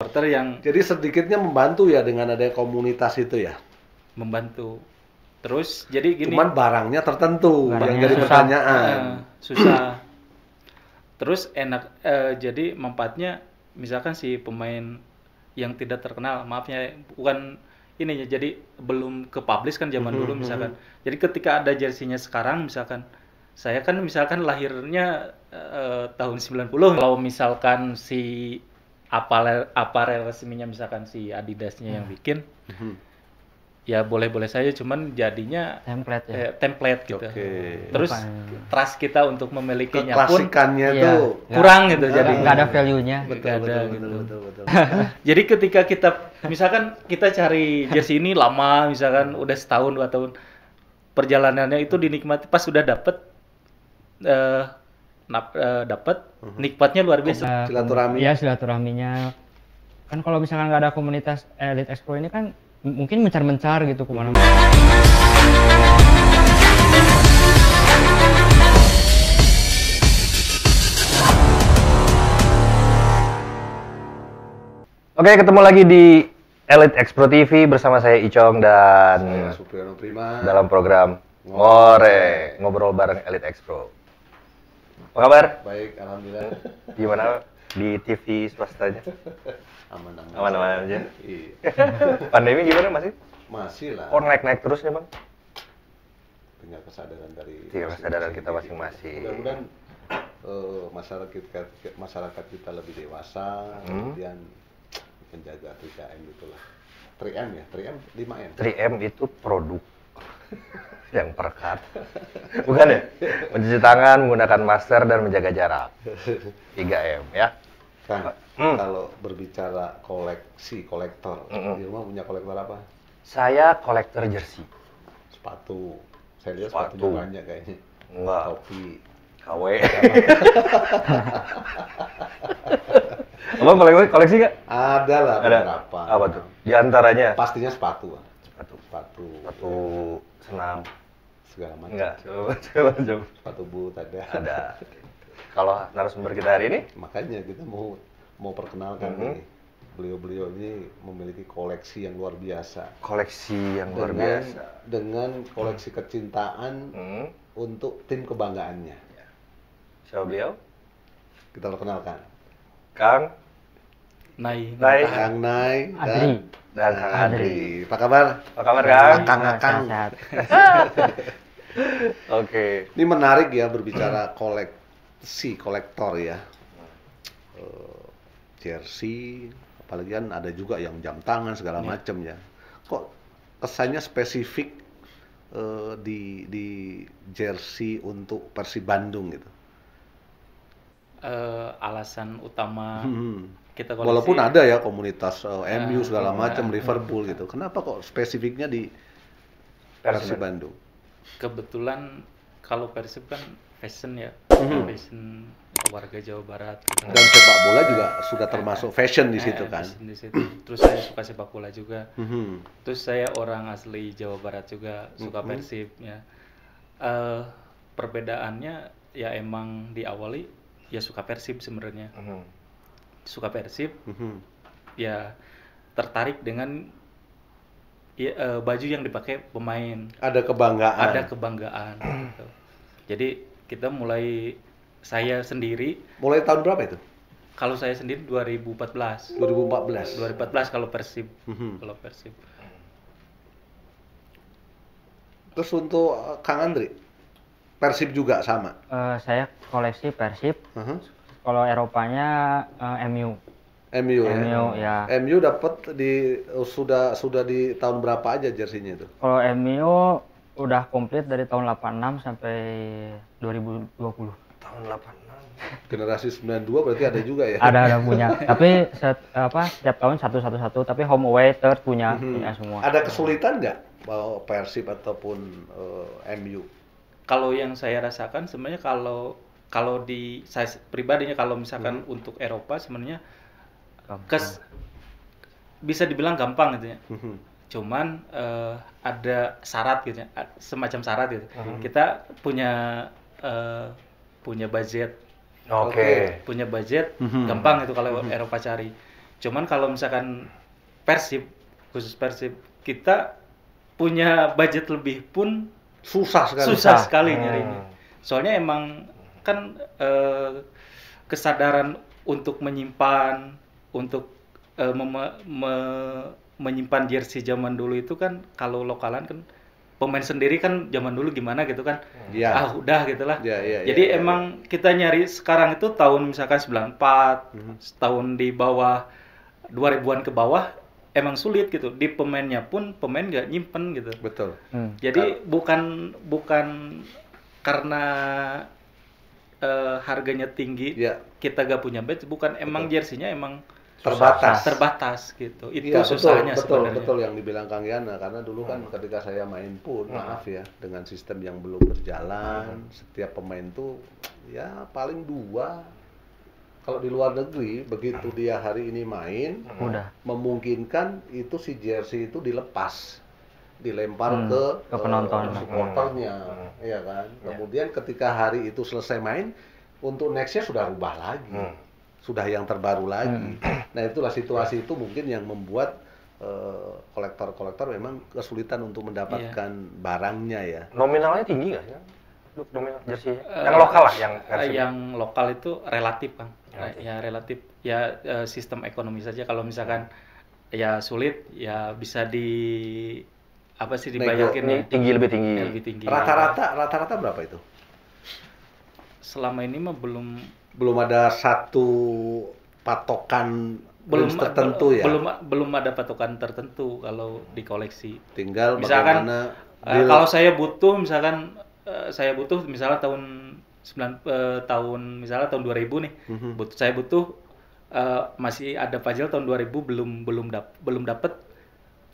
Supporter yang Jadi sedikitnya membantu ya dengan adanya komunitas itu ya. membantu. Terus jadi gini, Cuman barangnya tertentu yang Barangnya jadi susah. pertanyaan. susah. Terus enak, jadi manfaatnya misalkan si pemain yang tidak terkenal, maafnya bukan ini ya, jadi belum ke publish kan zaman dulu misalkan. Jadi ketika ada jersinya sekarang misalkan, saya kan misalkan lahirnya tahun 90. Kalau misalkan si apparel resminya misalkan si Adidasnya yang bikin, ya boleh-boleh saja, cuman jadinya Template ya. template gitu. Oke. Terus Bukan. trust kita untuk memilikinya pun Keklasikannya Iya. tuh kurang gitu, jadi Nggak ada value-nya. nggak ada gitu. betul. Jadi ketika kita misalkan kita cari jersey ini lama, misalkan udah setahun 2 tahun, perjalanannya itu dinikmati, pas sudah dapet nikmatnya luar biasa. Silaturahmi. Iya, silaturahminya. Kan kalau misalkan nggak ada komunitas Elite Expo ini kan mungkin mencar-mencar gitu kemana-mana. Oke, ketemu lagi di Elite Expo TV bersama saya Icong dan Saya Supriyono Prima. dalam program Ngore, ngobrol bareng Elite Expo. Apa kabar? Baik, alhamdulillah. Gimana di TV swastanya? Aman-aman. Aman-aman aja. Iya. Pandemi gimana masih? Masih lah. Oh, naik-naik terus ya, Bang? Tinggal kesadaran dari Tinggal kesadaran kita masing-masing. Mudah-mudahan masyarakat kita lebih dewasa, kemudian menjaga 3M itulah. 3M ya, 3M, 5M. 3M itu produk yang perekat. Bukan ya? Mencuci tangan, menggunakan masker, dan menjaga jarak. 3M ya. Kan, kalau berbicara kolektor, di rumah punya kolektor apa? Saya kolektor jersey. Sepatu. Saya lihat Sepatu. sepatunya banyak kayaknya. Enggak. Topi. KW. Abang koleksi nggak? Ada lah Ada. beberapa. Apa tuh? Di antaranya? Pastinya sepatu. Pak. Sepatu. Sepatu. Sepatu senam. Segala macam. Enggak. Coba. Sepatu boot ada. Ada. Kalau narasumber kita hari ini? Makanya kita mau perkenalkan nih. Beliau-beliau ini memiliki koleksi yang luar biasa. Koleksi yang luar biasa. Dengan koleksi kecintaan untuk tim kebanggaannya. Siapa beliau? Kita perkenalkan. Kang Nai. Kang Nai Adri. dan Kang Adri. Apa kabar? Apa kabar, Kang? Akang. Sehat. Oke. Ini menarik ya berbicara kolektor ya. Jersey, apalagi kan ada juga yang jam tangan segala macam ya. Kok kesannya spesifik di jersey untuk Persib Bandung gitu. Alasan utama kita koleksi, Walaupun ada ya komunitas MU segala macam, Liverpool gitu. Kenapa kok spesifiknya di Persib Bandung? kebetulan kalau Persib kan fashion ya, fashion warga Jawa Barat gitu. Dan sepak bola juga sudah termasuk fashion di situ kan. Fashion di situ. Terus saya suka sepak bola juga. Mhm. Terus saya orang asli Jawa Barat juga, suka Persib ya. Perbedaannya ya emang diawali ya suka Persib sebenarnya. Suka Persib, ya tertarik dengan baju yang dipakai pemain. Ada kebanggaan. Ada kebanggaan. Gitu. Jadi kita saya sendiri, Mulai tahun berapa itu? kalau saya sendiri 2014. 2014. 2014 kalau Persib. Kalau Persib. Terus untuk Kang Andri, Persib juga sama. Saya koleksi Persib. Kalau Eropanya MU. MU ya. MU ya. MU dapat sudah di tahun berapa aja jersinya itu? Kalau MU udah komplit dari tahun 86 sampai 2020. Tahun 86. Generasi 92 berarti ada juga ya? Ada punya. Tapi setiap tahun satu, tapi home away third punya semua. Ada kesulitan nggak bawa Persib ataupun MU? Kalau yang saya rasakan sebenarnya kalau di saya pribadinya, kalau misalkan untuk Eropa sebenarnya bisa dibilang gampang gitu ya. Cuman ada syarat gitu ya, semacam syarat gitu. Kita punya budget. Oke. Punya budget gampang itu kalau Eropa cari. Cuman kalau misalkan Persib, khusus Persib, kita punya budget lebih pun Susah sekali. susah sekali nyarinya. Soalnya emang kan kesadaran untuk menyimpan, untuk menyimpan jersey zaman dulu itu kan kalau lokalan kan pemain sendiri kan zaman dulu gimana gitu kan. Iya. Ah udah gitulah. Iya, Jadi emang kita nyari sekarang itu tahun misalkan 94, tahun di bawah 2000-an ke bawah emang sulit gitu. Di pemainnya pun pemain nggak nyimpen gitu. Betul. Jadi bukan karena harganya tinggi Iya. kita gak punya badge, bukan, emang jersinya emang Terbatas. gitu. Itu Iya, susahnya betul, sebenarnya. betul yang dibilang Kang Yana, karena dulu kan ketika saya main pun, maaf ya, dengan sistem yang belum berjalan, setiap pemain tuh ya paling 2. Kalau di luar negeri, begitu dia hari ini main, Udah. memungkinkan itu si jersey itu dilepas, dilempar ke penonton. supporternya, ya kan. Kemudian ketika hari itu selesai main, untuk nextnya sudah rubah lagi, sudah yang terbaru lagi. Nah itulah situasi itu mungkin yang membuat kolektor-kolektor memang kesulitan untuk mendapatkan barangnya ya. Nominalnya tinggi nggak sih? Nominal jersey yang lokal lah, yang Persib. Yang lokal itu relatif, Bang. Ya relatif. Ya sistem ekonomi saja. Kalau misalkan ya sulit, ya bisa dibayarin ya. Lebih tinggi. Ya, lebih tinggi. Rata-rata berapa itu? Selama ini mah Belum ada satu patokan tertentu ya. Belum ada patokan tertentu kalau di koleksi. Tinggal Misalkan bagaimana kalau saya butuh misalkan misalnya tahun misalnya tahun 2000 nih. Saya butuh masih ada Fajil tahun 2000 belum dapat.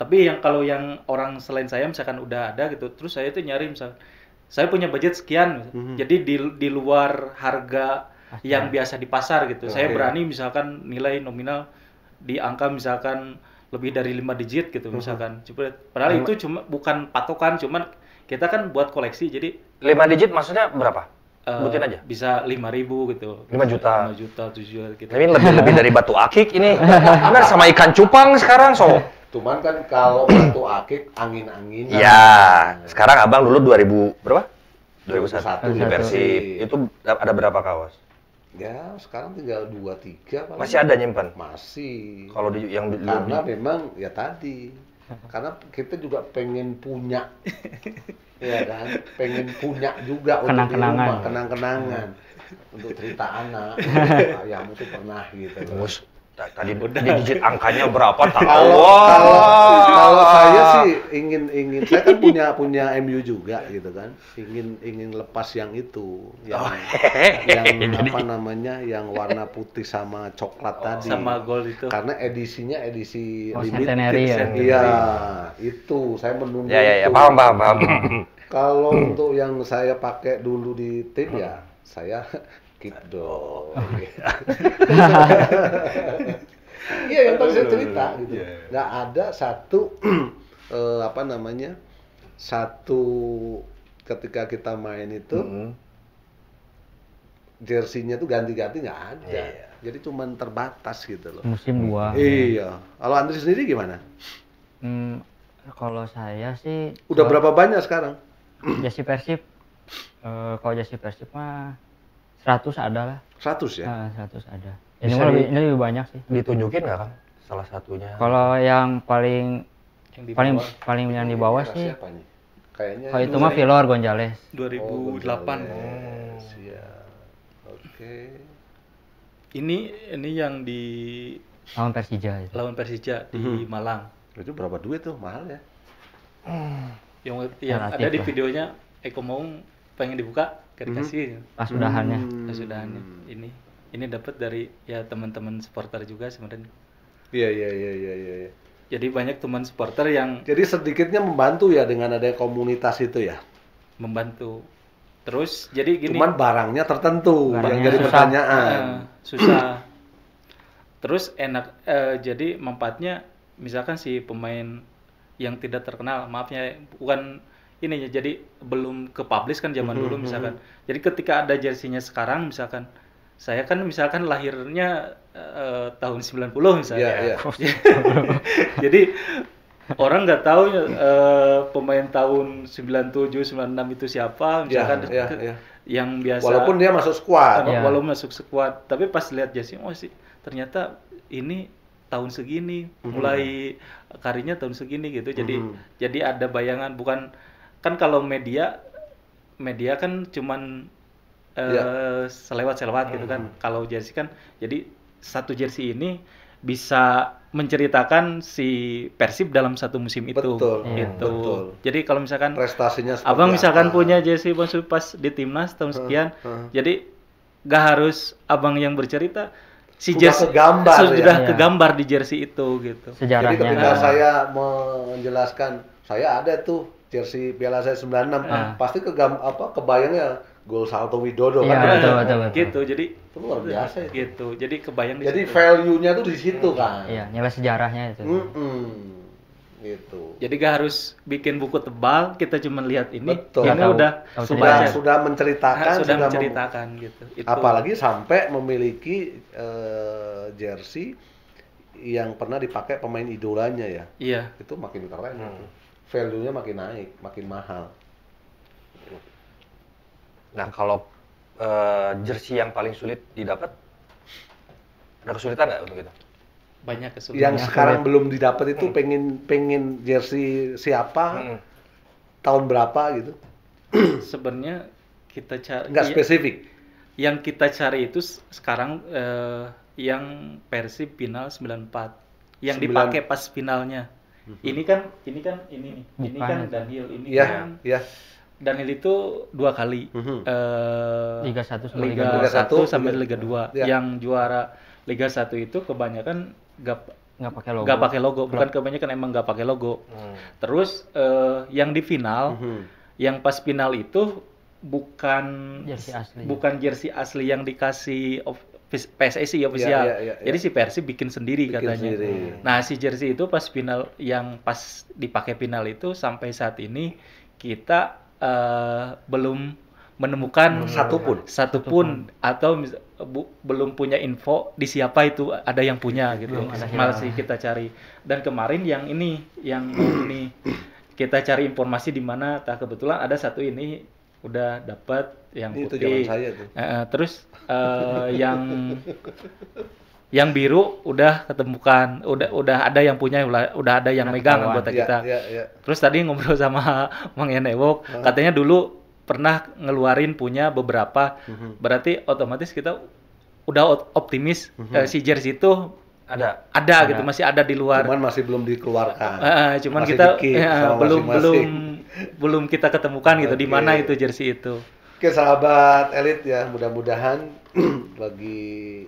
Tapi kalau yang orang selain saya misalkan udah ada gitu, terus saya tuh nyari misalkan saya punya budget sekian, jadi di luar harga yang biasa di pasar gitu. Saya berani misalkan nilai nominal di angka misalkan lebih dari 5 digit gitu misalkan. Padahal itu cuma bukan patokan, cuman kita kan buat koleksi jadi 5 digit maksudnya berapa? Sebutin aja. Bisa 5.000 gitu. 5 juta. 5 juta, 7 juta gitu. Ini lebih dari batu akik ini. Benar sama ikan cupang sekarang, so. Cuman kan kalau batu akik angin-anginan. Iya, sekarang Abang dulu 2000 berapa? 2001 di 2001. Persib. Itu ada berapa kaos? Ya, sekarang tinggal 2-3 paling. Masih ada nyimpan? Masih. Kalau yang Karena memang ya tadi, karena kita juga pengen punya, ya kan, pengen punya juga untuk di Kenang-kenangan. rumah, kenang-kenangan untuk cerita anak. Ayam itu pernah gitu. Mus, tadi digit angkanya berapa tahu? Kalau saya sih ingin saya kan punya MU juga gitu kan, ingin lepas yang itu, yang apa namanya, yang warna putih sama coklat tadi, sama gold itu. karena edisinya edisi centenary ya. Iya, itu saya menunggu Ya, itu. paham. Kalau untuk yang saya pakai dulu di tim ya saya keep dong. Iya, yang tadi saya cerita gitu. Nggak ada satu apa namanya, satu ketika kita main itu jersinya tuh ganti-ganti nggak ada. Jadi cuman terbatas gitu loh. Musim 2. Iya. Kalau Andri sendiri gimana? Kalau saya sih Udah berapa banyak sekarang? jersey Persib, kalau jersey Persib mah 100 ada lah. 100 ya? 100 ada. Ini lebih banyak sih. Ditunjukin nggak kan salah satunya? Kalau yang paling yang di bawah sih, Siapa nih? Kayaknya kalau itu mah Vilor Gonzales. 2008. Siap. Oke. Ini yang di Lawan Persija itu. lawan Persija di Malang. Itu berapa duit tuh? Mahal ya? Yang Relatif ada di lah. videonya Eko Maung pengen dibuka, gak dikasih. Pas udahannya. Kesudahannya ini dapat dari ya teman-teman supporter juga sebenarnya. Iya. Jadi banyak teman supporter yang Jadi sedikitnya membantu ya dengan ada komunitas itu ya. membantu. Terus jadi gini, Cuman barangnya tertentu yang Barangnya jadi susah. pertanyaan. susah. Terus jadi manfaatnya misalkan si pemain yang tidak terkenal, maafnya bukan ini ya, jadi belum ke publish kan zaman dulu misalkan. Jadi ketika ada jersinya sekarang misalkan saya kan misalkan lahirnya tahun 90 misalnya. Iya. Jadi orang nggak tahu pemain tahun 97, 96 itu siapa, misalkan Iya. yang biasa. Walaupun dia masuk squad. Walaupun masuk squad, tapi pas lihat jersey, oh sih ternyata ini tahun segini, mulai karirnya tahun segini gitu. Jadi ada bayangan, bukan kan kalau media kan cuman selewat gitu kan. Kalau jersey kan, jadi satu jersey ini bisa menceritakan si Persib dalam satu musim itu. Betul. Gitu. Betul. Jadi kalau misalkan Prestasinya seperti abang misalkan apa? punya jersey Bonsu pas di timnas tahun sekian, jadi gak harus abang yang bercerita, si Sudah jersey kegambar sudah ya. kegambar di jersey itu gitu. Jadi Sejarahnya. ketika saya menjelaskan, saya ada tuh jersey Piala saya 96, pasti kebayangnya gol salto Widodo Iya, kan. betul. Gitu. Jadi Itu luar biasa itu. gitu. Jadi kebayang di Jadi situ. value-nya tuh di situ kan. Iya, nilai sejarahnya itu. Gitu. Jadi gak harus bikin buku tebal, kita cuma lihat ini, Betul. ini Tahu- udah tahu kebaca. Sudah menceritakan, sudah mem- menceritakan gitu. Itu. apalagi sampai memiliki jersey yang pernah dipakai pemain idolanya ya. Iya. Itu makin keren. Value-nya makin naik, makin mahal. Nah, kalau jersey yang paling sulit didapat, ada kesulitan nggak untuk itu? Banyak kesulitan. Yang sekarang belum didapat itu pengen jersey siapa, tahun berapa gitu. Sebenarnya kita cari Nggak spesifik. yang kita cari itu sekarang yang Persib final 94 yang dipakai pas finalnya. Ini kan ini nih. Ini Bukan kan itu. Daniel ini Iya, kan. iya. Daniel itu 2 kali. Liga 1 sama Liga Liga 1 1, sampai Liga Liga 2. Iya. Yang juara Liga 1 itu kebanyakan nggak pakai logo. nggak pakai logo, bukan kebanyakan emang nggak pakai logo. Terus yang di final, yang pas final itu bukan Jersey asli. bukan jersey asli yang dikasih PSSI official. Iya. Jadi si Persib bikin sendiri Bikin katanya. sendiri. Nah, si jersey itu pas final, yang pas dipakai final itu sampai saat ini kita belum menemukan satupun atau belum punya info di siapa itu ada yang punya gitu. Belum ada Masih kita cari. Dan kemarin yang ini kita cari informasi di mana, kebetulan ada satu ini udah dapat yang Ini itu putih. zaman saya tuh. Terus yang biru udah ketemukan, udah ada yang punya, udah ada yang megang anggota kita. Iya. Terus tadi ngobrol sama Mang Yanewok, katanya dulu pernah ngeluarin punya beberapa, berarti otomatis kita udah optimis si jersey itu ada gitu, masih ada di luar. Cuman masih belum dikeluarkan. Cuman Masih kita dikit sama masing-masing. belum kita ketemukan gitu di Oke. mana itu jersey itu. Oke sahabat elit ya, mudah-mudahan bagi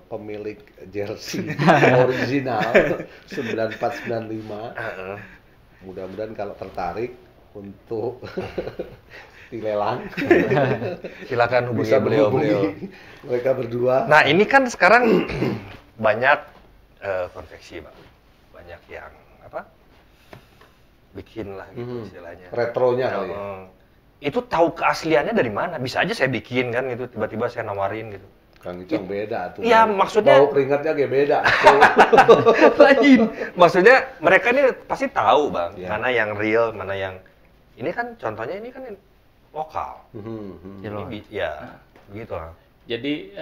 pemilik jersey original 9495 mudah-mudahan kalau tertarik untuk dilelang Silakan hubungi bisa beliau. menghubungi mereka berdua. Nah, ini kan sekarang banyak konveksi, Bang. Banyak yang bikin lah gitu istilahnya. Retronya kali ya. Itu tahu keasliannya dari mana? Bisa aja saya bikin kan gitu, tiba-tiba saya nawarin gitu. Kang Icong beda tuh. Iya, maksudnya- bau keringatnya kayak beda. Lain. Maksudnya mereka ini pasti tahu, Bang, Iya. mana yang real, mana yang ini kan contohnya ini kan lokal. Ini ya, begitu lah. Jadi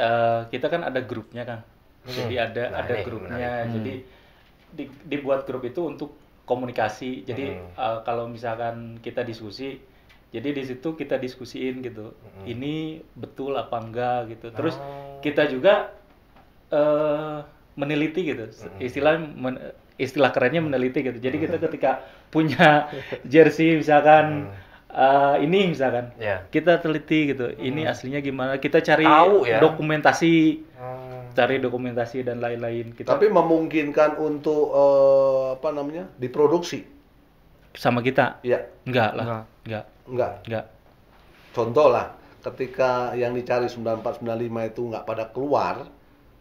kita kan ada grupnya kan. Jadi ada Menarik, grupnya. Jadi dibuat grup itu untuk komunikasi. Jadi kalau misalkan kita diskusi, jadi di situ kita diskusiin gitu. Ini betul apa enggak gitu. Terus kita juga meneliti gitu. Istilah kerennya meneliti gitu. Jadi kita ketika punya jersey misalkan ini misalkan Ya. kita teliti gitu. Ini aslinya gimana? Kita cari Tahu ya. dokumentasi, cari dokumentasi dan lain-lain. Kita Tapi memungkinkan untuk diproduksi. sama kita Iya, enggak lah, enggak. contoh lah, ketika yang dicari 9495 itu nggak pada keluar,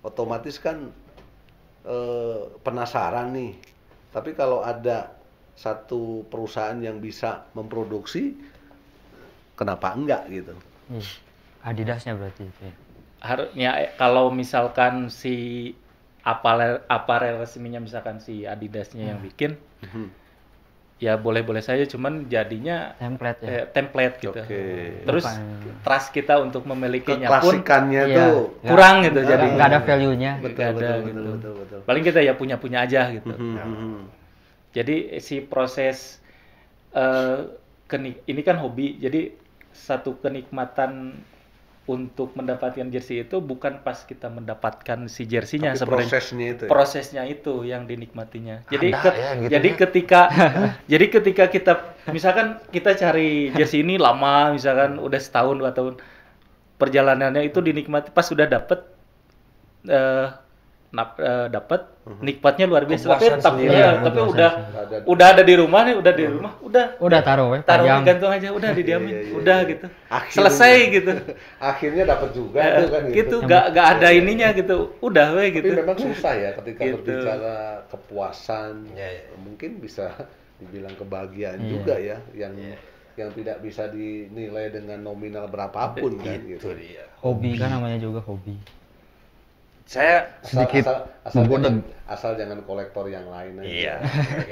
otomatis kan penasaran nih. Tapi kalau ada satu perusahaan yang bisa memproduksi, kenapa enggak gitu? Adidasnya berarti itu ya. harusnya kalau misalkan si apparel resminya misalkan si Adidasnya yang bikin, ya boleh-boleh saja, cuman jadinya template ya. template gitu. Oke. Terus Bukan. trust kita untuk memilikinya pun Keklasikannya Iya. tuh kurang gitu, jadi nggak ada value-nya. nggak ada gitu. betul. Paling kita ya punya aja gitu. Jadi si proses ini kan hobi, jadi satu kenikmatan untuk mendapatkan jersey itu bukan pas kita mendapatkan si jersinya Tapi sebenarnya. prosesnya itu ya? Prosesnya itu yang dinikmatinya. Jadi Ada ya, gitu jadi ya? ketika kita misalkan kita cari jersey ini lama, misalkan udah setahun 2 tahun, perjalanannya itu dinikmati, pas sudah dapet dapat nikmatnya luar biasa. Kepuasan sendiri. Tapi Kepuasan. udah ada di rumah nih, Udah taruh taruh pajang. gantung aja, udah didiamin, Iya, udah gitu. Akhirnya. Selesai gitu. Akhirnya dapat juga tuh kan Gitu, gak ada ininya gitu. Udah we Tapi gitu. memang susah ya ketika Gitu. berbicara kepuasan. Iya. Mungkin bisa dibilang kebahagiaan Iya. juga ya, yang tidak bisa dinilai dengan nominal berapapun kan Itu gitu. dia. Hobi kan namanya juga hobi. Saya sedikit Asal jangan kolektor yang lain aja. Iya,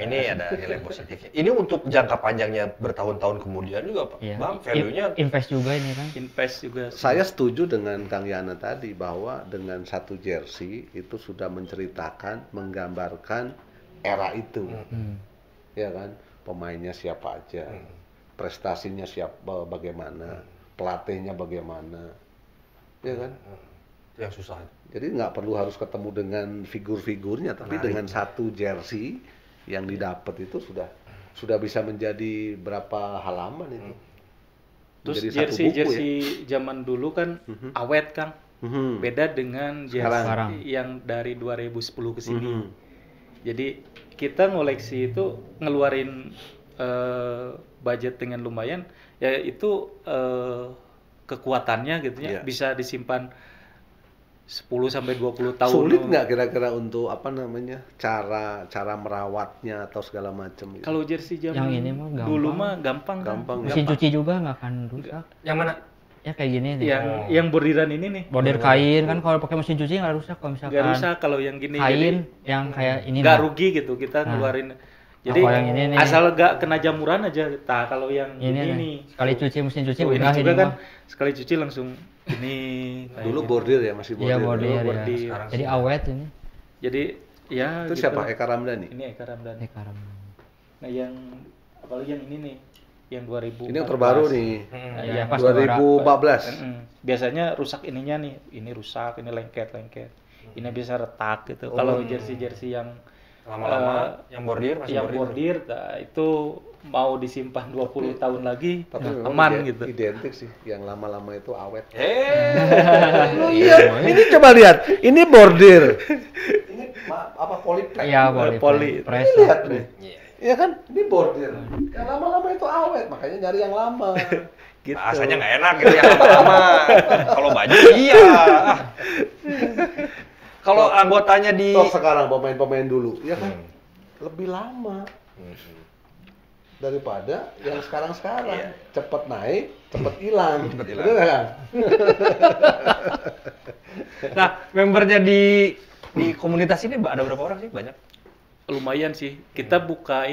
ini ada nilai positifnya. Ini untuk jangka panjangnya bertahun-tahun kemudian juga, Pak. Iya. Bang, value-nya Invest juga ini kan. Invest juga. Saya setuju dengan Kang Yana tadi bahwa dengan satu jersey itu sudah menceritakan, menggambarkan era itu. Ya kan? Pemainnya siapa aja, prestasinya bagaimana, pelatihnya bagaimana. Ya kan? yang susah. Jadi nggak perlu harus ketemu dengan figur-figurnya, tapi dengan satu jersey yang didapat itu sudah bisa menjadi berapa halaman itu. Terus Menjadi satu buku jersey zaman dulu kan awet, Kang. ya. Beda dengan jersey Sekarang. yang dari 2010 ke sini. Jadi kita ngoleksi itu ngeluarin budget dengan lumayan, ya itu kekuatannya gitu ya, Iya. bisa disimpan 10 sampai 20 tahun. Sulit nggak kira-kira untuk apa namanya cara merawatnya atau segala macam? Gitu? Kalau jersey zaman Yang ini mah gampang. dulu mah gampang. Gampang. Mesin cuci juga nggak akan rusak. Yang mana? Ya kayak gini nih. Yang bordiran ini nih. Bordir kain kan kalau pakai mesin cuci nggak rusak kalau misalkan. Nggak rusak kalau yang gini. Kain yang kayak ini. Nggak nah. rugi gitu kita ngeluarin. Jadi kalau yang ini nih. asal nggak kena jamuran aja. Nah kalau yang Ini nih. ini Sekali cuci mesin cuci ini udah juga ini kan mah. sekali cuci langsung ini. Dulu bordir ya, masih bordir. Iya bordir ya. bordir. Sekarang Jadi awet ini. Jadi ya Itu gitu. siapa? Eka Ramdhani? Ini Eka Ramdhani. Karam. Nah yang apalagi yang ini nih, yang 2000. Ini yang terbaru nih. Ya, pas 2014. Biasanya rusak ininya nih, ini rusak, ini lengket. Ini bisa retak gitu. Kalau jersey yang lama-lama yang bordir masih yang bordir. bordir, nah, itu mau disimpan 20 tahun lagi Tapi memang aman gitu. identik sih, yang lama-lama itu awet. Iya. Ini coba lihat, ini bordir. Ini apa poliprek? Iya Poli. press. Lihat nih. Iya. Iya kan? Ini bordir. Yang lama-lama itu awet, makanya nyari yang lama. Gitu. Bahasanya nggak enak gitu ya lama-lama. Kalau baju iya. Kalau anggotanya di Toh sekarang pemain-pemain dulu, ya kan? Lebih lama daripada yang sekarang-sekarang. Cepet naik, cepet hilang. Cepet hilang. Bener kan? Nah, membernya di komunitas ini ada berapa orang sih? Banyak. Lumayan sih. Kita buka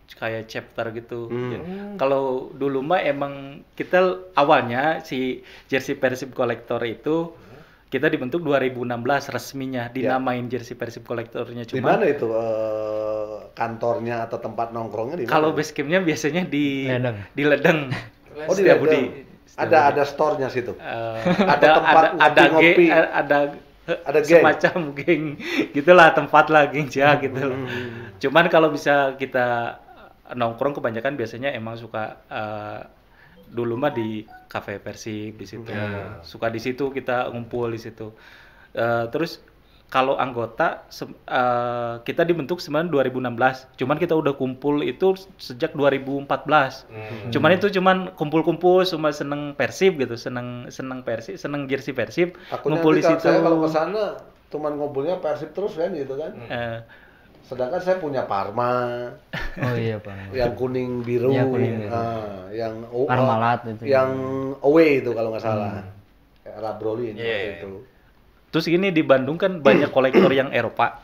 kayak chapter gitu. Jadi, kalau dulu mah emang kita awalnya si jersey Persib Collector itu kita dibentuk 2016 resminya, dinamain jersey Persib Collectornya. Di Cuma mana itu kantornya atau tempat nongkrongnya di mana? kalau base campnya biasanya di Ledeng. di Ledeng. Oh, di Setiabudi. Ledeng. Ada store-nya situ. Ada tempat ngopi-ngopi. ada geng. semacam geng gitulah, tempat lah geng gitu. Cuman kalau bisa kita nongkrong kebanyakan biasanya emang suka dulu mah di kafe Persib di situ. Suka di situ, kita ngumpul di situ. Terus kalau anggota kita dibentuk sebenarnya 2016. Cuman kita udah kumpul itu sejak 2014. Cuman itu kumpul-kumpul cuma seneng Persib gitu, seneng Persib, seneng jersey Persib, Takutnya ngumpul di nanti situ. saya kalau ke sana cuman ngumpulnya Persib terus kan gitu kan. Sedangkan saya punya Parma, Oh iya Pak. yang kuning biru, Iya, kuning biru. yang Parmalat itu. yang away itu kalau nggak salah. Rabrolin waktu itu. Terus gini di Bandung kan banyak kolektor yang Eropa,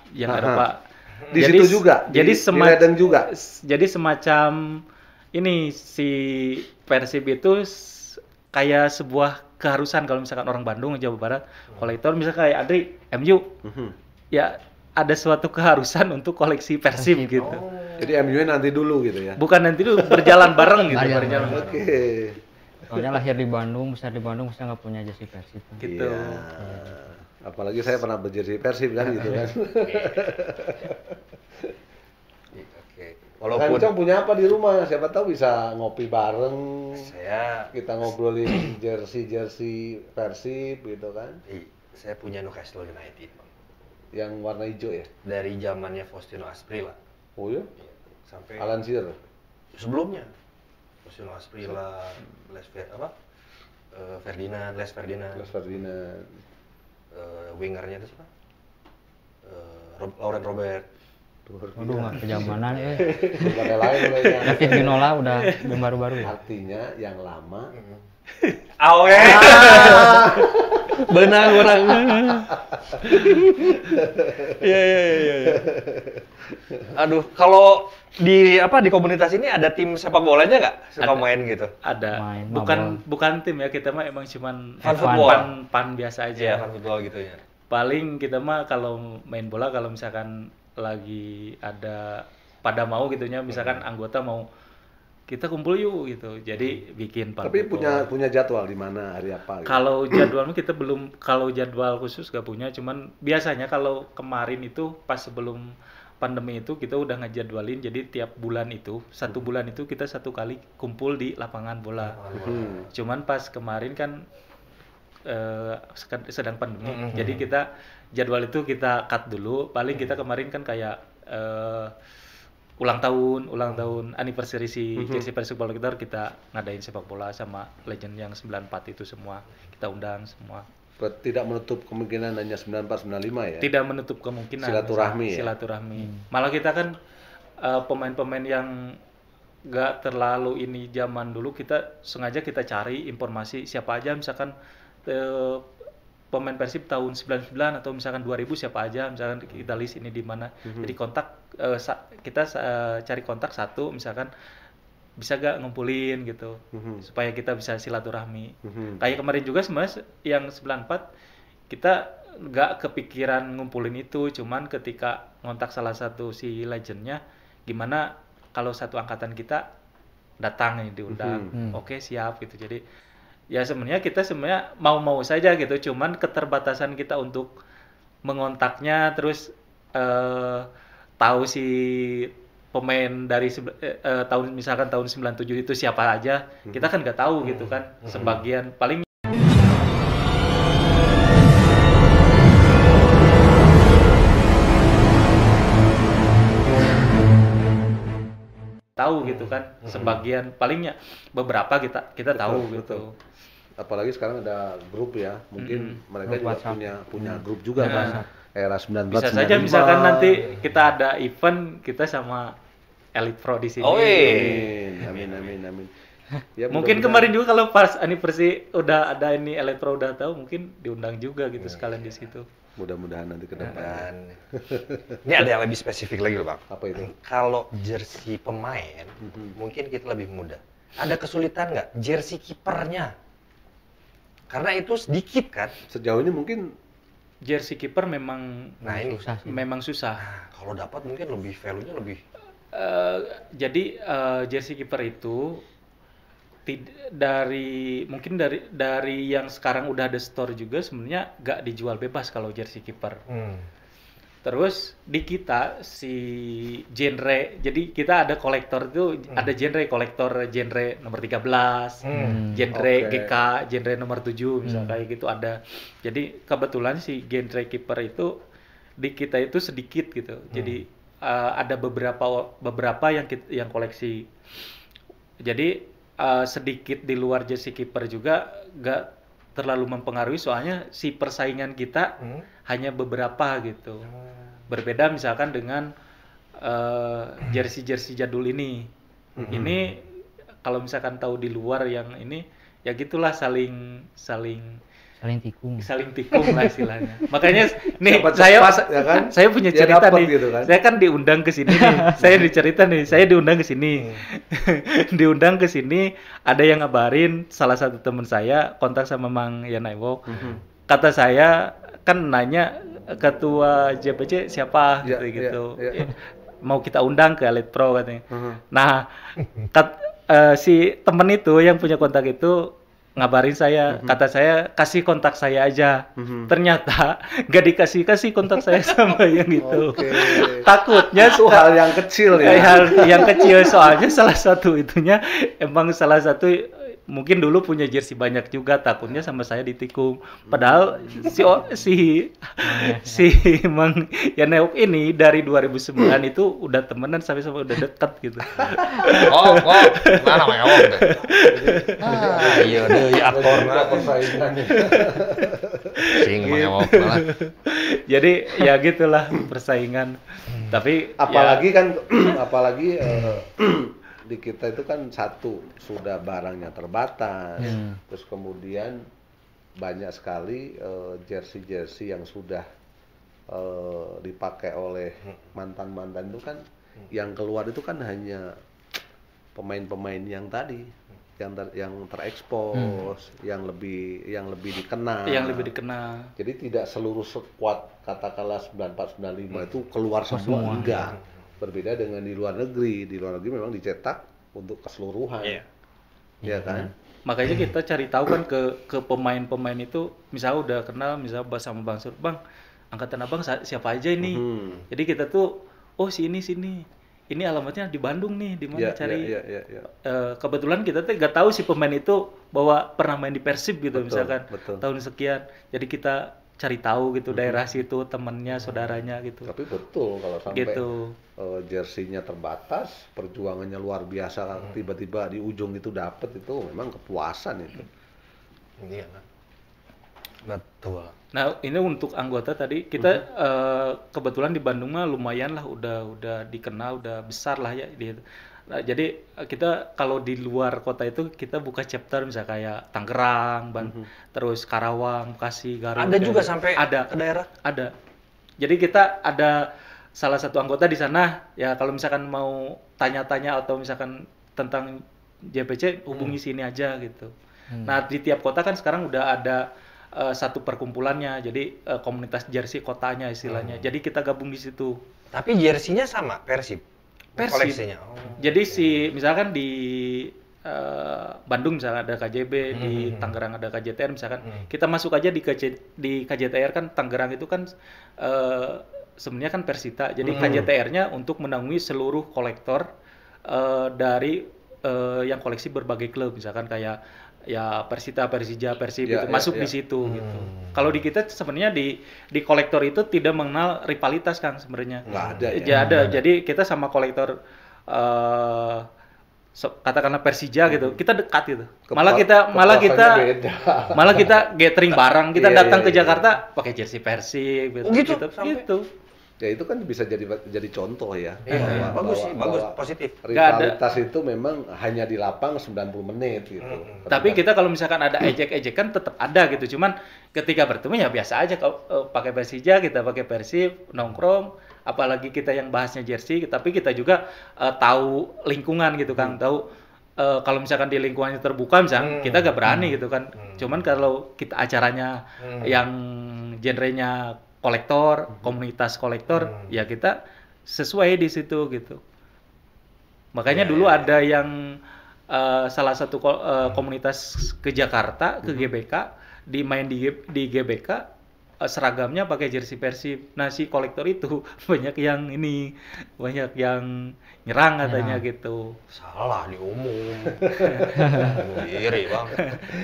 Di situ juga, jadi di Ledeng juga. Jadi semacam ini si Persib itu kayak sebuah keharusan kalau misalkan orang Bandung, Jawa Barat, kolektor misalkan kayak Adri, MU. Ya ada suatu keharusan untuk koleksi Persib gitu. Jadi MU nanti dulu gitu ya. Bukan nanti dulu berjalan bareng gitu, berjalan. Oke. Soalnya lahir di Bandung, besar di Bandung, masa nggak punya jersey Persib. Gitu. Iya. Apalagi saya pernah berjersey Persib kan gitu kan. Oke. Walaupun Kancong punya apa di rumah? Siapa tahu bisa ngopi bareng. Kita ngobrolin jersey Persib gitu kan. Saya punya Newcastle United, Bang. Yang warna hijau ya? Dari zamannya Faustino Asprilla. Oh ya? Sampai Alan Shearer. Sebelumnya Faustino Asprilla, Les Ferdinand. Wingernya itu siapa? Laurent Robert. Aduh, nggak kejamanan ya. Bukan yang lain mulainya. David Ginola udah baru-baru ya. Artinya yang lama. Awe. Benang orang. Iya. Aduh, kalau di komunitas ini ada tim sepak bolanya nggak? Suka main gitu? Ada. Main, Bukan tim ya, kita mah emang cuman Fun football. Pan biasa aja. Iya, fun football gitu ya. Paling kita mah kalau main bola kalau misalkan lagi ada pada mau gitunya, misalkan anggota mau kita kumpul yuk gitu. Jadi bikin pan Tapi football. punya jadwal di mana hari apa gitu. Kalau jadwalnya kita belum, kalau jadwal khusus gak punya, cuman biasanya kalau kemarin itu pas sebelum pandemi itu kita udah ngejadwalin, jadi tiap bulan itu, satu bulan itu kita satu kali kumpul di lapangan bola. Cuman pas kemarin kan sedang pandemi, jadi kita jadwal itu kita cut dulu. Paling kita kemarin kan kayak ulang tahun anniversary si Jersey Persib Bola kita ngadain sepak bola sama legend yang 94 itu semua kita undang semua. Tidak menutup kemungkinan hanya 94 95 ya. Tidak menutup kemungkinan Silaturahmi ya. Silaturahmi. Malah kita kan pemain-pemain yang nggak terlalu ini zaman dulu, kita sengaja kita cari informasi siapa aja misalkan pemain Persib tahun 99 atau misalkan 2000 siapa aja, misalkan kita list ini di mana. Jadi kontak kita cari kontak satu misalkan bisa gak ngumpulin gitu supaya kita bisa silaturahmi. Kayak kemarin juga sebenarnya yang 94 kita gak kepikiran ngumpulin itu, cuman ketika ngontak salah satu si legendnya, gimana kalau satu angkatan kita datang nih diundang. Oke, siap gitu. Jadi ya sebenarnya kita mau saja gitu, cuman keterbatasan kita untuk mengontaknya, terus tahu si pemain dari tahun misalkan tahun 97 itu siapa aja, kita kan nggak tahu gitu kan. Sebagian paling tahu gitu kan. Sebagian palingnya beberapa kita tahu gitu. Apalagi sekarang ada grup ya, mungkin mereka Grup juga punya grup juga kan. Era 19 Bisa saja misalkan nanti kita ada event kita sama Elite Pro di sini. Amin. Ya, mungkin kemarin juga kalau pas anniversary udah ada ini Elite Pro udah tahu, mungkin diundang juga gitu sekalian di situ. Mudah-mudahan nanti ke depan. Ini ada yang lebih spesifik lagi loh, Bang. Apa itu? Kalau jersey pemain, mungkin kita lebih mudah. Ada kesulitan nggak jersey kipernya? Karena itu sedikit kan. Sejauh ini mungkin Jersey kiper memang susah sih. memang susah. Kalau dapat mungkin lebih value-nya lebih. Jadi jersey kiper itu mungkin dari yang sekarang udah ada store juga sebenarnya nggak dijual bebas kalau jersey kiper. Terus di kita si genre, jadi kita ada kolektor itu ada kolektor genre nomor 13, genre GK, genre nomor 7 misalnya kayak gitu ada. Jadi kebetulan si genre kiper itu di kita itu sedikit gitu. Jadi ada beberapa yang koleksi. Jadi sedikit di luar jersey kiper juga nggak terlalu mempengaruhi, soalnya si persaingan kita hanya beberapa gitu. Berbeda misalkan dengan jersey jadul ini. Ini kalau misalkan tahu di luar yang ini ya gitulah saling saling tikung lah istilahnya. Makanya nih Siapa saya cepat, ya kan? saya punya Dia cerita dapet nih. gitu kan. Saya kan diundang ke sini nih. Saya dicerita nih, saya diundang ke sini. Diundang ke sini, ada yang ngabarin salah satu teman saya kontak sama Mang Yanaiwo. Kata saya kan nanya ketua JPC siapa Iya, gitu. iya. Mau kita undang ke Elite Pro katanya. Nah, si temen itu yang punya kontak itu ngabarin saya, kata saya kasih kontak saya aja. Ternyata gak dikasih kontak saya sama yang itu. Oke. Takutnya Itu hal yang kecil ya. hal yang kecil, soalnya salah satu itunya emang salah satu mungkin dulu punya jersey banyak juga, takutnya sama saya ditikung. Padahal si Mang Yaneok ini dari 2009 itu udah temenan sampai udah deket gitu. Oh, mana namanya Ewok deh. Iya deh, aktorna. Persaingannya. Sing namanya Ewok malah. Jadi ya gitulah persaingan. Tapi Apalagi kan, apalagi di kita itu kan satu sudah barangnya terbatas, terus kemudian banyak sekali jersey-jersey yang sudah dipakai oleh mantan-mantan itu kan, yang keluar itu kan hanya pemain-pemain yang tadi, yang terekspos, yang lebih dikenal. yang lebih dikenal. Jadi tidak seluruh skuad katakanlah 94 95 itu keluar semua, enggak. Berbeda dengan di luar negeri. Di luar negeri memang dicetak untuk keseluruhan. Iya kan? Makanya kita cari tahu kan ke pemain-pemain itu, misalnya udah kenal, misalnya sama Bang Sur, Bang, angkatan Abang siapa aja ini. Jadi kita tuh, oh sini. Ini alamatnya di Bandung nih, di mana cari. Kebetulan kita tuh nggak tahu si pemain itu bahwa pernah main di Persib gitu, misalkan tahun sekian. Jadi kita cari tahu gitu daerah situ, temennya, saudaranya gitu. Tapi betul kalau sampai Gitu. jersinya terbatas, perjuangannya luar biasa, tiba-tiba di ujung itu dapet, itu memang kepuasan itu. Iya kan. Betul. Nah, ini untuk anggota tadi kita kebetulan di Bandung mah lumayan lah, udah dikenal, udah besar lah ya gitu. Nah, jadi kita kalau di luar kota itu kita buka chapter misalnya kayak Tangerang, terus Karawang, Bekasi, Garut. Ada juga sampai ada ke daerah. Ada. Jadi kita ada salah satu anggota di sana ya, kalau misalkan mau tanya-tanya atau misalkan tentang JPC hubungi sini aja gitu. Nah, di tiap kota kan sekarang udah ada satu perkumpulannya, jadi komunitas jersey kotanya istilahnya. Jadi kita gabung di situ. Tapi jersinya sama Persib. Koleksinya. Jadi misalkan di Bandung misalnya ada KJB, di Tangerang ada KJTR misalkan, kita masuk aja di KJTR kan, Tangerang itu kan sebenarnya kan Persita. Jadi KJTR-nya untuk menaungi seluruh kolektor dari yang koleksi berbagai klub, misalkan kayak ya Persita, Persija, Persib itu masuk di situ gitu. Kalau di kita sebenarnya di kolektor itu tidak mengenal rivalitas Kang sebenarnya. Nggak ada ya. Ya, ada. Jadi kita sama kolektor katakanlah Persija gitu, kita dekat gitu. Malah kita gathering bareng, kita datang ke Jakarta pakai jersey Persib gitu. Gitu. Ya itu kan bisa jadi contoh ya. Bagus sih, bagus, positif. Rivalitas itu memang hanya di lapang 90 menit gitu. Tapi kita kalau misalkan ada ejek-ejekan tetap ada gitu. Cuman ketika bertemu ya biasa aja, kalau pakai Persija kita pakai Persib, nongkrong, apalagi kita yang bahasnya jersey, tapi kita juga tahu lingkungan gitu kan, tahu kalau misalkan di lingkungannya terbuka misalkan kita gak berani gitu kan. Cuman kalau kita acaranya yang genrenya kolektor, komunitas kolektor, ya kita sesuai di situ gitu. Makanya dulu ada yang salah satu komunitas ke Jakarta, ke GBK, main di GBK, seragamnya pakai jersey Persib. Nah, si kolektor itu banyak yang nyerang katanya gitu. Salah di umum. Diri bang.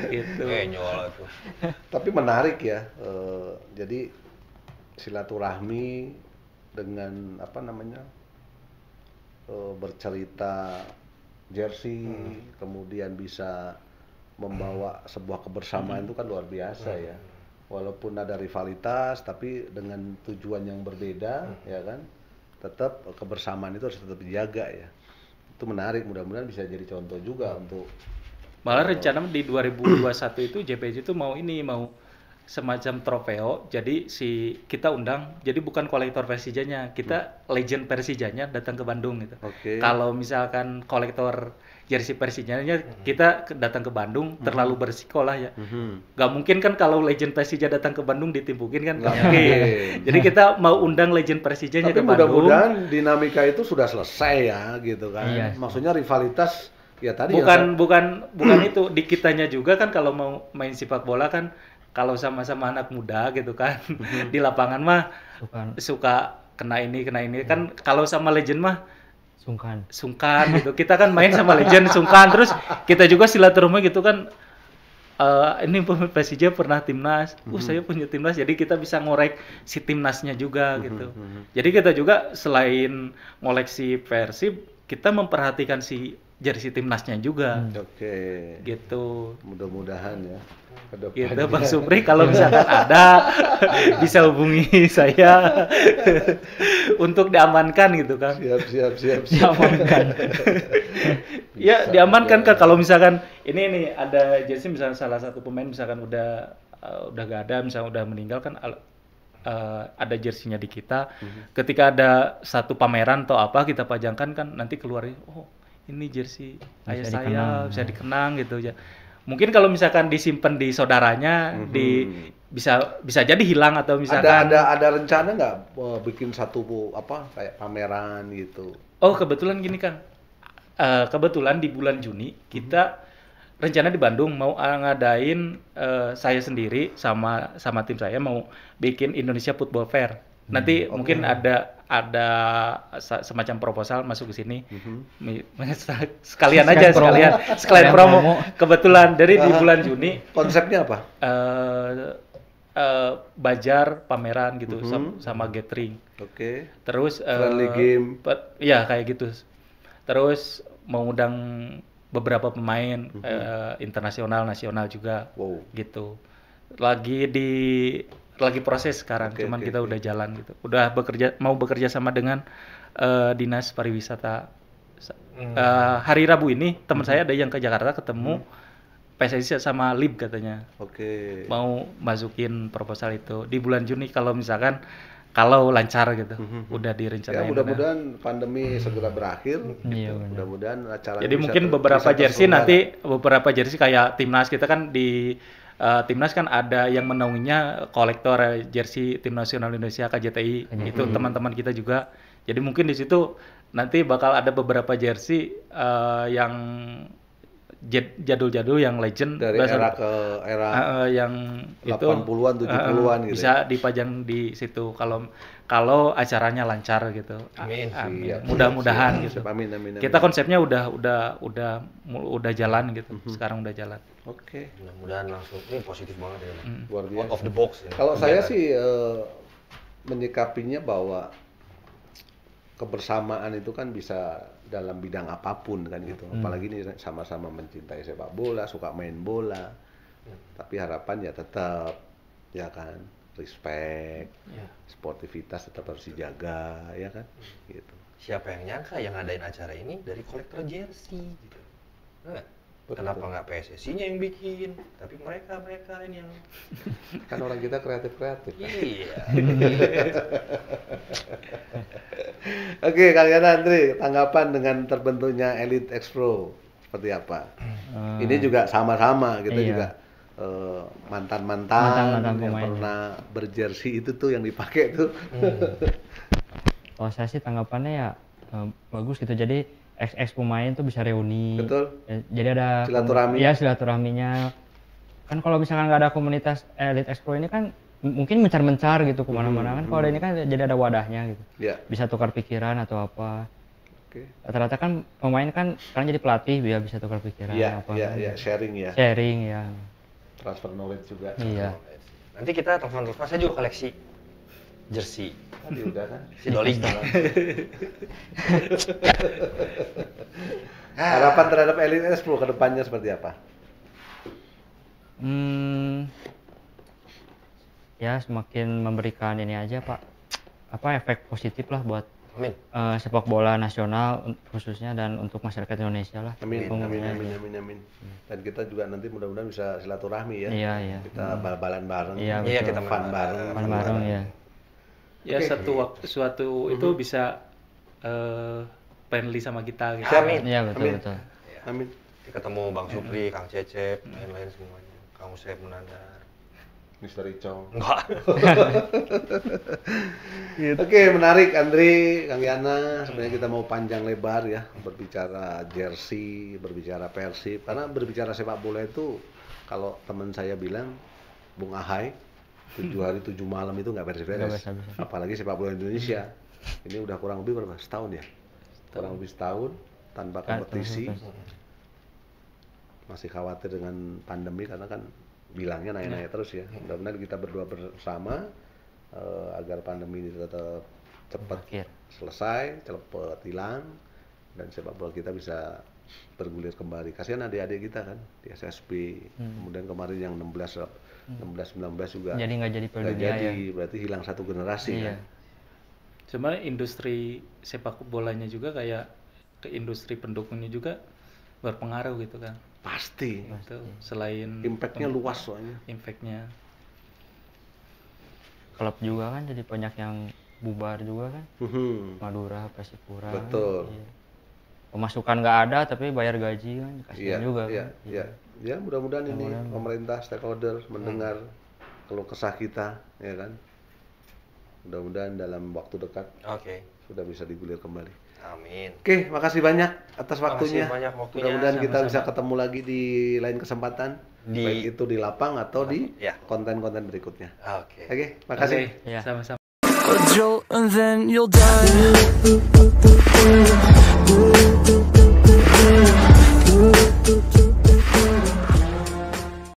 Gitu. Nyol itu. Tapi menarik ya. Jadi silaturahmi dengan bercerita jersey, kemudian bisa membawa sebuah kebersamaan itu kan luar biasa ya. Walaupun ada rivalitas, tapi dengan tujuan yang berbeda, ya kan, tetap kebersamaan itu harus tetap dijaga ya. Itu menarik, mudah-mudahan bisa jadi contoh juga untuk. Malah rencana di 2021 itu JPJ itu mau semacam trofeo. Jadi kita undang, jadi bukan kolektor Persijanya, kita legend Persijanya datang ke Bandung gitu. Oke. Kalau misalkan kolektor jersey Persijanya kita datang ke Bandung terlalu berisiko lah ya. Gak mungkin kan kalau legend Persija datang ke Bandung ditimpukin kan nggak mungkin. Jadi kita mau undang legend Persijanya Tapi ke Bandung. mudah-mudahan dinamika itu sudah selesai ya gitu kan. Iya. Maksudnya rivalitas ya tadi bukan itu di kitanya juga kan kalau mau main sepak bola kan kalau sama-sama anak muda gitu kan di lapangan mah suka kena ini kan kalau sama legend mah sungkan gitu. Kita kan main sama legend sungkan terus kita juga silaturahmi gitu kan. Ini pemain Persija pernah timnas, saya punya timnas, jadi kita bisa ngorek si timnasnya juga gitu. Jadi kita juga selain ngoleksi Persib, kita memperhatikan si jersey timnasnya juga. Oke. Gitu. Mudah-mudahan ya. Gitu Bang Supri, kalau misalkan ada bisa hubungi saya untuk diamankan gitu kan. Siap. Diamankan. Ya diamankan kan kalau misalkan ini ada jersey misalkan salah satu pemain misalkan udah gak ada, misalkan udah meninggal kan ada jersinya di kita. Ketika ada satu pameran atau apa kita pajangkan kan nanti keluar, oh ini jersey ayah saya bisa dikenang gitu ya. Mungkin kalau misalkan disimpan di saudaranya, bisa jadi hilang atau misalkan ada rencana nggak bikin satu kayak pameran gitu? Oh kebetulan gini Kang, kebetulan di bulan Juni kita rencana di Bandung mau ngadain saya sendiri sama tim saya mau bikin Indonesia Football Fair. Nanti mungkin ada semacam proposal masuk ke sini. Sekalian promo. Kebetulan dari di bulan Juni. Konsepnya apa? Bajar pameran gitu sama gathering. Oke. Terus friendly game. Ya kayak gitu. Terus mau undang beberapa pemain internasional, nasional juga. Wow. Gitu. Lagi proses sekarang, cuman kita udah jalan gitu. Udah mau bekerja sama dengan Dinas Pariwisata. Hari Rabu ini teman saya ada yang ke Jakarta ketemu PSSI sama LIB katanya. Oke. Mau masukin proposal itu di bulan Juni kalau misalkan kalau lancar gitu. Udah direncanain. Ya mudah-mudahan pandemi segera berakhir. Iya, mudah-mudahan acara jadi mungkin beberapa jersey nanti beberapa jersey kayak timnas kita kan di timnas kan ada yang menaunginya kolektor jersey tim nasional Indonesia KJTI itu teman-teman kita juga. Jadi mungkin di situ nanti bakal ada beberapa jersey yang jadul-jadul yang legend dari era ke era yang 80-an 70-an gitu. Bisa dipajang di situ kalau acaranya lancar gitu. Amin. Mudah-mudahan gitu. Amin. Kita konsepnya udah jalan gitu. Sekarang udah jalan. Oke. Mudah-mudahan langsung ini positif banget ya. Luar biasa. Out of the box. Ya. Kalau saya sih menyikapinya bahwa kebersamaan itu kan bisa dalam bidang apapun kan gitu. Apalagi ini sama-sama mencintai sepak bola, suka main bola. Tapi harapan ya tetap ya kan, respect, sportivitas tetap harus dijaga ya kan. Gitu. Siapa yang nyangka yang ngadain acara ini dari kolektor jersey gitu. Kenapa nggak PSSI-nya yang bikin? Tapi mereka ini yang kan orang kita kreatif. Iya. Oke, Kang Yana Andri, tanggapan dengan terbentuknya Elite X-Pro seperti apa? Ini juga sama-sama kita juga mantan-mantan yang pemain. pernah berjersey itu tuh yang dipakai tuh. Kalau saya sih tanggapannya ya bagus gitu. Jadi ex pemain tuh bisa reuni. Betul. Jadi ada silaturahmi. Iya, silaturahminya. Kan kalau misalkan nggak ada komunitas Elite X Pro ini kan mungkin mencar-mencar gitu kemana-mana kan. Kalau ada ini kan jadi ada wadahnya gitu. Ya. Bisa tukar pikiran atau apa. Oke. Rata-rata kan pemain kan sekarang jadi pelatih biar bisa tukar pikiran apa. Iya, sharing ya. Sharing ya. Transfer knowledge juga. Iya. Nanti kita telepon saya juga koleksi jersey. Tadi udah kan. Si Doling. Harapan terhadap Elite X-Pro ke depannya seperti apa? Ya semakin memberikan ini aja Pak, efek positif lah buat Amin. sepak bola nasional khususnya dan untuk masyarakat Indonesia lah. Amin, amin, umumnya. amin, amin, amin. Dan kita juga nanti mudah-mudahan bisa silaturahmi ya. Iya, iya. Kita bal-balan bareng. Iya, Iya, betul. kita fun bareng. Fun bareng ya. Ya Oke. suatu itu bisa friendly sama kita gitu. Amin. Iya, betul, Amin. betul. Amin. Ketemu Bang Supri, Kang Cecep, lain-lain semuanya. Kang Usep Munandar. Mr. Icong. Enggak. Oke, menarik Andri, Kang Yana. Sebenarnya kita mau panjang lebar ya berbicara jersey, berbicara Persib. Karena berbicara sepak bola itu kalau teman saya bilang, Bung Ahai, 7 hari 7 malam itu nggak Nggak beres-beres. bisa-bisa. Apalagi sepak bola Indonesia. Ini udah kurang lebih berapa? Setahun ya? Kurang lebih setahun tanpa kompetisi. Masih khawatir dengan pandemi karena kan bilangnya naik-naik terus ya. Mudah-mudahan kita berdua bersama agar pandemi ini tetap cepat Berakhir. selesai, cepat hilang dan sepak bola kita bisa bergulir kembali. Kasihan adik-adik kita kan di SSB, kemudian kemarin yang 16 19 juga Jadi nggak jadi Piala nggak Dunia jadi, ya. berarti hilang satu generasi Iya. kan. Sebenarnya industri sepak bolanya juga kayak ke industri pendukungnya juga berpengaruh gitu kan. Pasti. Itu selain Impact-nya luas soalnya. impactnya. Klub juga kan jadi banyak yang bubar juga kan. Madura, Persipura. Betul. Iya. Pemasukan nggak ada tapi bayar gaji kan, kasihan juga iya, kan. iya. Ya, mudah-mudahan ini Mudah-mudahan. pemerintah, stakeholder mendengar keluh kesah kita, ya kan. Mudah-mudahan dalam waktu dekat Oke. sudah bisa digulir kembali. Amin. Oke, makasih banyak atas waktunya. banyak waktunya, Mudah-mudahan kita sama-sama. bisa ketemu lagi di lain kesempatan, Di- baik itu di lapang atau di Ya. konten-konten berikutnya. Oke. Oke, makasih. Oke, Iya. sama-sama. A jolt and then you'll die.